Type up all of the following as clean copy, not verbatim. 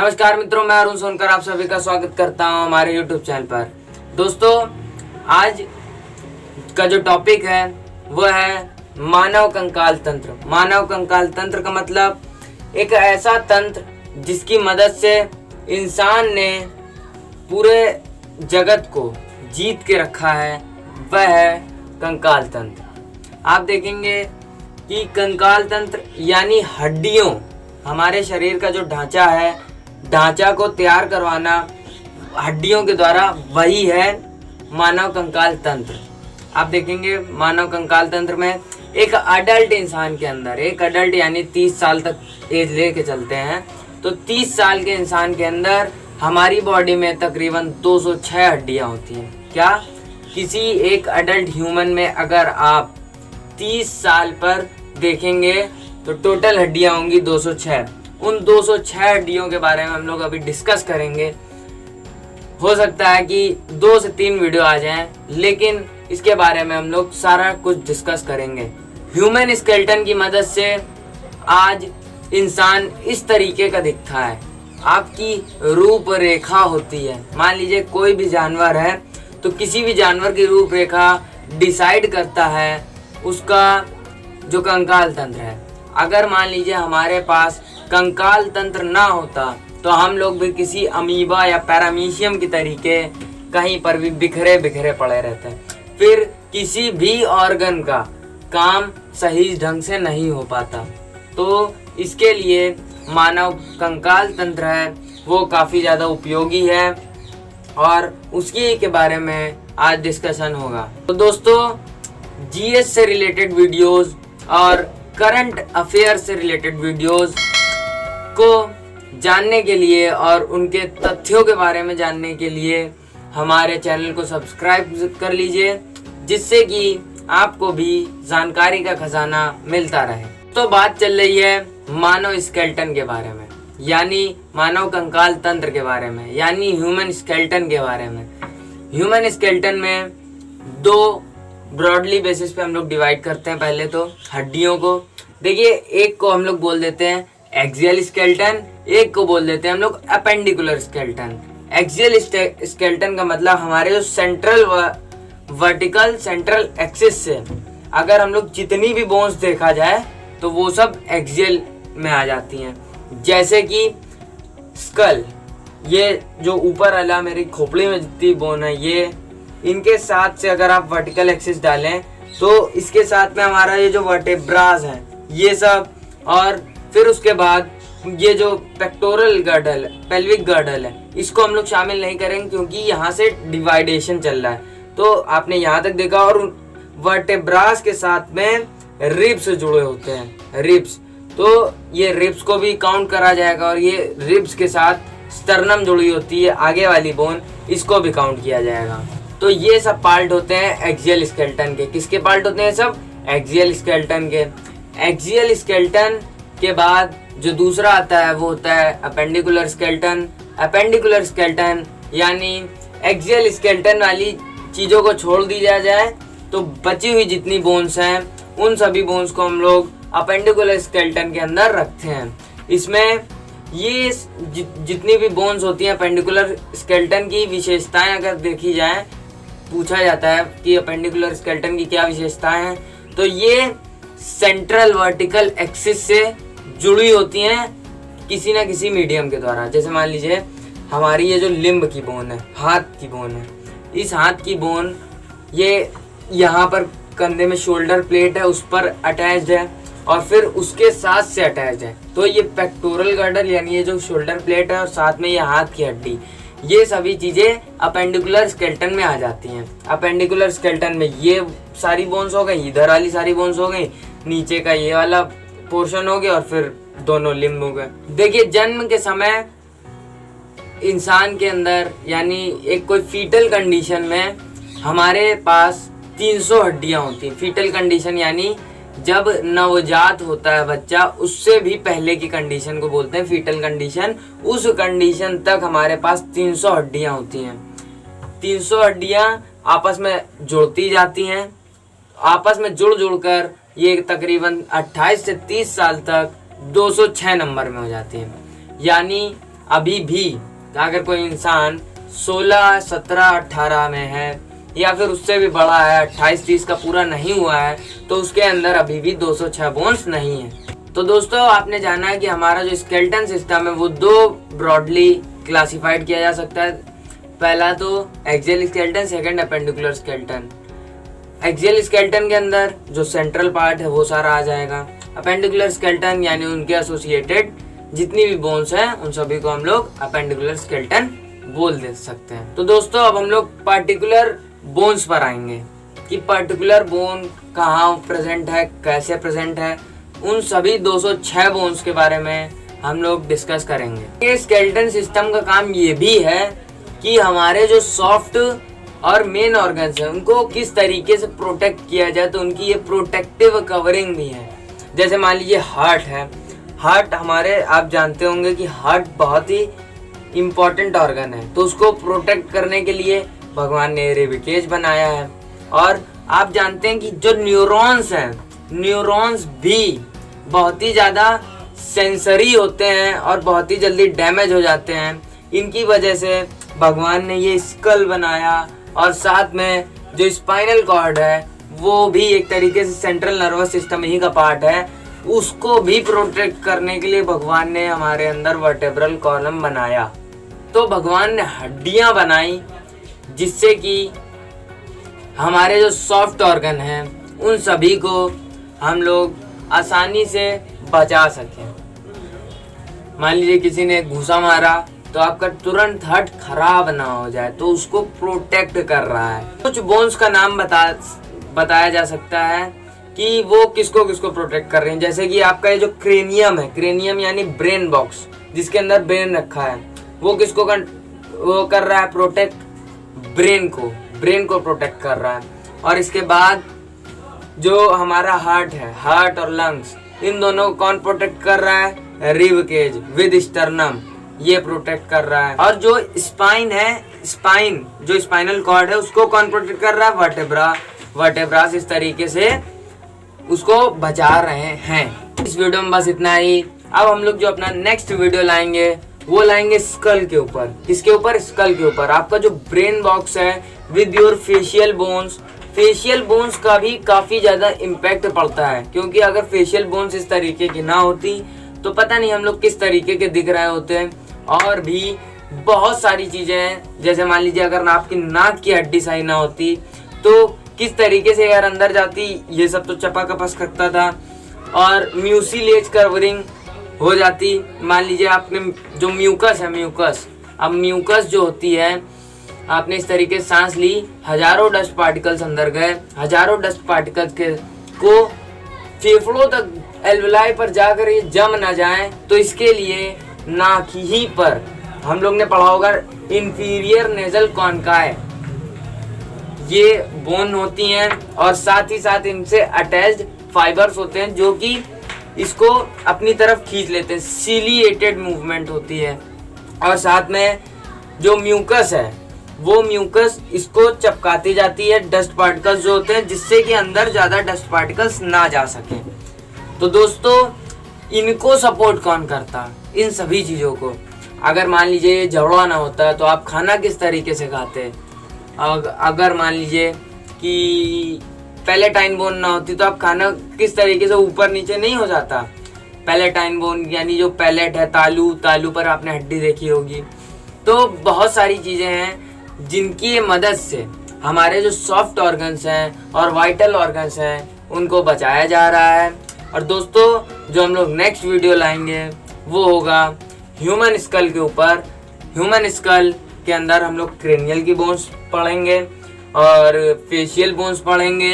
नमस्कार मित्रों, मैं अरुण सोनकर आप सभी का स्वागत करता हूं हमारे YouTube चैनल पर। दोस्तों, आज का जो टॉपिक है वो है मानव कंकाल तंत्र। मानव कंकाल तंत्र का मतलब एक ऐसा तंत्र जिसकी मदद से इंसान ने पूरे जगत को जीत के रखा है, वह है कंकाल तंत्र। आप देखेंगे कि कंकाल तंत्र यानी हड्डियों, हमारे शरीर का जो ढांचा है, ढांचा को तैयार करवाना हड्डियों के द्वारा, वही है मानव कंकाल तंत्र। आप देखेंगे मानव कंकाल तंत्र में एक अडल्ट इंसान के अंदर, एक अडल्ट यानी 30 साल तक एज लेके चलते हैं, तो 30 साल के इंसान के अंदर हमारी बॉडी में तकरीबन 206 हड्डियां होती हैं। क्या किसी एक अडल्ट ह्यूमन में अगर आप 30 साल पर देखेंगे तो टोटल हड्डियां होंगी 206। उन 206 हड्डियों के बारे में हम लोग अभी डिस्कस करेंगे। हो सकता है कि 2 से 3 वीडियो आ जाएं, लेकिन इसके बारे में हम लोग सारा कुछ डिस्कस करेंगे। ह्यूमन स्केलेटन की मदद से आज इंसान इस तरीके का दिखता है। आपकी रूपरेखा होती है। मान लीजिए कोई भी जानवर है, तो किसी भी जानवर की रूपरेखा डिसाइड करता है उसका जो कंकाल तंत्र है। अगर मान लीजिए हमारे पास कंकाल तंत्र ना होता तो हम लोग भी किसी अमीबा या पैरामीशियम की तरीके कहीं पर भी बिखरे बिखरे पड़े रहते हैं। फिर किसी भी ऑर्गन का काम सही ढंग से नहीं हो पाता। तो इसके लिए मानव कंकाल तंत्र है वो काफ़ी ज़्यादा उपयोगी है और उसकी के बारे में आज डिस्कशन होगा। तो दोस्तों, जीएस से रिलेटेड वीडियोस और करंट अफेयर से रिलेटेड वीडियोस को जानने के लिए और उनके तथ्यों के बारे में जानने के लिए हमारे चैनल को सब्सक्राइब कर लीजिए, जिससे कि आपको भी जानकारी का खजाना मिलता रहे। तो बात चल रही है मानव स्केलेटन के बारे में, यानी मानव कंकाल तंत्र के बारे में, यानी ह्यूमन स्केलेटन के बारे में। ह्यूमन स्केलेटन में 2 ब्रॉडली बेसिस पे हम लोग डिवाइड करते हैं। पहले तो हड्डियों को देखिए, एक को हम लोग बोल देते हैं एक्सियल स्केलेटन, एक को बोल देते हैं हम लोग अपेंडिकुलर स्केलेटन। एक्सियल स्केलेटन का मतलब हमारे जो सेंट्रल वर्टिकल सेंट्रल एक्सिस से अगर हम लोग जितनी भी बोन्स देखा जाए तो वो सब एक्सियल में आ जाती हैं। जैसे कि स्कल, ये जो ऊपर वाला मेरी खोपड़ी में जितनी बोन है, ये इनके साथ से अगर आप वर्टिकल एक्सिस डालें तो इसके साथ में हमारा ये जो वर्टेब्रास है ये सब, और फिर उसके बाद ये जो पेक्टोरल गर्डल, पेल्विक गर्डल है, इसको हम लोग शामिल नहीं करेंगे क्योंकि यहाँ से डिवाइडेशन चल रहा है। तो आपने यहाँ तक देखा। और वर्टेब्रास के साथ में रिब्स जुड़े होते हैं, रिब्स, तो ये रिब्स को भी काउंट करा जाएगा। और ये रिब्स के साथ स्टर्नम जुड़ी होती है, आगे वाली बोन, इसको भी काउंट किया जाएगा। तो ये सब पार्ट होते हैं एक्सियल स्केलेटन के। किसके पार्ट होते हैं? सब एक्सियल स्केलेटन के। एक्सियल स्केलेटन के बाद जो दूसरा आता है वो होता है अपेंडिकुलर स्केलेटन। अपेंडिकुलर स्केलेटन यानी एक्सियल स्केलेटन वाली चीज़ों को छोड़ दिया जाए तो बची हुई जितनी बोन्स हैं उन सभी बोन्स को हम लोग अपेंडिकुलर स्केलेटन के अंदर रखते हैं। इसमें ये जितनी भी बोन्स होती हैं अपेंडिकुलर स्केलेटन की विशेषताएं अगर देखी जाए, पूछा जाता है कि अपेंडिकुलर स्केलेटन की क्या विशेषताएं हैं, तो ये सेंट्रल वर्टिकल एक्सिस से जुड़ी होती हैं किसी ना किसी मीडियम के द्वारा। जैसे मान लीजिए हमारी ये जो लिम्ब की बोन है, हाथ की बोन है, इस हाथ की बोन ये यहाँ पर कंधे में शोल्डर प्लेट है, उस पर अटैच्ड है और फिर उसके साथ से अटैच्ड है। तो ये पेक्टोरल गर्डल यानी ये जो शोल्डर प्लेट है और साथ में ये हाथ की हड्डी, ये सभी चीज़ें अपेंडिकुलर स्केलेटन में आ जाती हैं। अपेंडिकुलर स्केलेटन में ये सारी बोन्स हो गई, इधर वाली सारी बोन्स हो गई, नीचे का ये वाला पोर्शन हो गया और फिर दोनों लिम्ब हो गए। देखिए, जन्म के समय इंसान के अंदर यानी एक कोई फीटल कंडीशन में हमारे पास 300 हड्डियां होती हैं। फीटल कंडीशन यानी जब नवजात होता है बच्चा, उससे भी पहले की कंडीशन को बोलते हैं फीटल कंडीशन। उस कंडीशन तक हमारे पास 300 हड्डियां होती हैं। 300 हड्डियां आपस में जुड़ती जाती हैं। आपस में जुड़ जुड़कर ये तकरीबन 28 से 30 साल तक 206 नंबर में हो जाती हैं। यानी अभी भी अगर कोई इंसान 16, 17, 18 में है या फिर उससे भी बड़ा है, 28, 30 का पूरा नहीं हुआ है, तो उसके अंदर अभी भी 206 बोन्स नहीं है। तो दोस्तों आपने जाना है कि हमारा जो स्केलेटन सिस्टम है वो दो ब्रॉडली क्लासिफाइड किया जा सकता है। पहला तो axial skeleton, second appendicular skeleton. Axial skeleton के अंदर जो सेंट्रल पार्ट है वो सारा आ जाएगा। अपेंडिकुलर स्केलेटन यानी उनके एसोसिएटेड जितनी भी बोन्स हैं उन सभी को हम लोग अपेंडिकुलर स्केलेटन बोल दे सकते हैं। तो दोस्तों अब हम लोग पार्टिकुलर बोन्स पर आएंगे कि पर्टिकुलर बोन कहाँ प्रेजेंट है, कैसे प्रेजेंट है, उन सभी 206 बोन्स के बारे में हम लोग डिस्कस करेंगे। ये स्केलेटन सिस्टम का काम ये भी है कि हमारे जो सॉफ्ट और मेन ऑर्गन्स हैं उनको किस तरीके से प्रोटेक्ट किया जाए, तो उनकी ये प्रोटेक्टिव कवरिंग भी है। जैसे मान लीजिए हार्ट है, हार्ट हमारे आप जानते होंगे कि हार्ट बहुत ही इम्पोर्टेंट ऑर्गन है, तो उसको प्रोटेक्ट करने के लिए भगवान ने रिबिकेज बनाया है। और आप जानते हैं कि जो न्यूरॉन्स हैं, न्यूरॉन्स भी बहुत ही ज़्यादा सेंसरी होते हैं और बहुत ही जल्दी डैमेज हो जाते हैं। इनकी वजह से भगवान ने ये स्कल बनाया और साथ में जो स्पाइनल कॉर्ड है वो भी एक तरीके से सेंट्रल नर्वस सिस्टम ही का पार्ट है, उसको भी प्रोटेक्ट करने के लिए भगवान ने हमारे अंदर वर्टेब्रल कॉलम बनाया। तो भगवान ने हड्डियां बनाई जिससे कि हमारे जो सॉफ्ट ऑर्गन हैं उन सभी को हम लोग आसानी से बचा सकें। मान लीजिए किसी ने घूसा मारा तो आपका तुरंत हार्ट खराब ना हो जाए, तो उसको प्रोटेक्ट कर रहा है। कुछ बोन्स का नाम बताया जा सकता है कि वो किसको किसको प्रोटेक्ट कर रहे हैं। जैसे कि आपका ये जो क्रेनियम है, क्रेनियम यानी ब्रेन बॉक्स जिसके अंदर ब्रेन रखा है, वो किसको वो कर रहा है प्रोटेक्ट, ब्रेन को प्रोटेक्ट कर रहा है। और इसके बाद जो हमारा हार्ट है, हार्ट और लंग्स, इन दोनों को कौन प्रोटेक्ट कर रहा है, रिब केज विद स्टर्नम, ये प्रोटेक्ट कर रहा है। और जो स्पाइन है, स्पाइन जो स्पाइनल कॉर्ड है उसको कौन प्रोटेक्ट कर रहा है, वर्टेब्रास इस तरीके से उसको बचा रहे हैं। इस वीडियो में बस इतना ही। अब हम लोग जो अपना नेक्स्ट वीडियो लाएंगे वो लाएंगे स्कल के ऊपर। किसके ऊपर, स्कल के ऊपर। आपका जो ब्रेन बॉक्स है विद योर फेशियल बोन्स का भी काफी ज्यादा इम्पैक्ट पड़ता है, क्योंकि अगर फेशियल बोन्स इस तरीके की ना होती तो पता नहीं हम लोग किस तरीके के दिख रहे होते हैं। और भी बहुत सारी चीजें हैं, जैसे मान लीजिए अगर आपकी नाक की हड्डी सही ना होती तो किस तरीके से यार अंदर जाती, ये सब तो चपा कपस करता था। और म्यूसिलेज कवरिंग हो जाती। मान लीजिए आपने जो म्यूकस है, अब म्यूकस जो होती है, आपने इस तरीके से सांस ली, हजारों डस्ट पार्टिकल्स अंदर गए, हजारों डस्ट पार्टिकल्स को फेफड़ों तक एल्वेलाई पर जाकर ये जम ना जाए, तो इसके लिए नाक ही पर हम लोग ने पढ़ा होगा इंफीरियर नेजल कॉन्काई, ये बोन होती हैं और साथ ही साथ इनसे अटैच्ड फाइबर्स होते हैं जो कि इसको अपनी तरफ खींच लेते हैं, सिलिएटेड मूवमेंट होती है। और साथ में जो म्यूकस है वो म्यूकस इसको चपकाती जाती है डस्ट पार्टिकल्स जो होते हैं, जिससे कि अंदर ज़्यादा डस्ट पार्टिकल्स ना जा सके। तो दोस्तों इनको सपोर्ट कौन करता, इन सभी चीज़ों को। अगर मान लीजिए झगड़ा ना होता है तो आप खाना किस तरीके से खाते, अगर मान लीजिए कि पैलेटाइन बोन ना होती तो आप खाना किस तरीके से ऊपर नीचे नहीं हो जाता। पैलेटाइन बोन यानी जो पैलेट है, तालू पर आपने हड्डी देखी होगी। तो बहुत सारी चीज़ें हैं जिनकी मदद से हमारे जो सॉफ्ट ऑर्गन्स हैं और वाइटल ऑर्गन्स हैं उनको बचाया जा रहा है। और दोस्तों जो हम लोग नेक्स्ट वीडियो लाएंगे वो होगा ह्यूमन स्कल के ऊपर। ह्यूमन स्कल के अंदर हम लोग क्रेनियल की बोन्स पढ़ेंगे और फेशियल बोन्स पढ़ेंगे,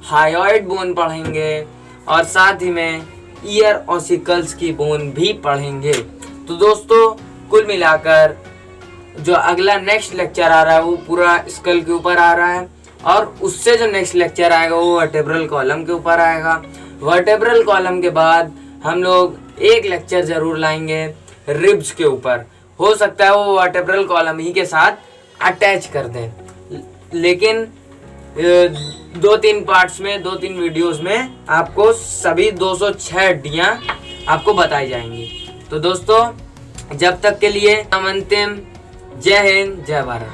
हायोइड बोन पढ़ेंगे और साथ ही में ईयर ऑसिकल्स की बोन भी पढ़ेंगे। तो दोस्तों कुल मिलाकर जो अगला नेक्स्ट लेक्चर आ रहा है वो पूरा स्कल के ऊपर आ रहा है, और उससे जो नेक्स्ट लेक्चर आएगा वो वर्टेब्रल कॉलम के ऊपर आएगा। वर्टेब्रल कॉलम के बाद हम लोग एक लेक्चर जरूर लाएंगे रिब्स के ऊपर। हो सकता है वो वर्टेब्रल कॉलम ही के साथ अटैच कर दें, लेकिन 2-3 पार्ट्स में, 2-3 वीडियोस में आपको सभी 206 हड्डियाँ आपको बताई जाएंगी। तो दोस्तों जब तक के लिए हम अंतिम। जय हिंद, जय भारत।